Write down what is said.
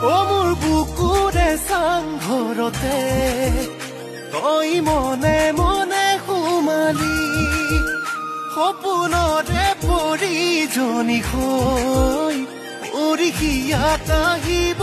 অ মোৰ বুকুৰে চাংঘৰতে তই মনে মনে সোমালি সপোনৰে পৰিজনী হৈ উৰিকিয়াত আহিব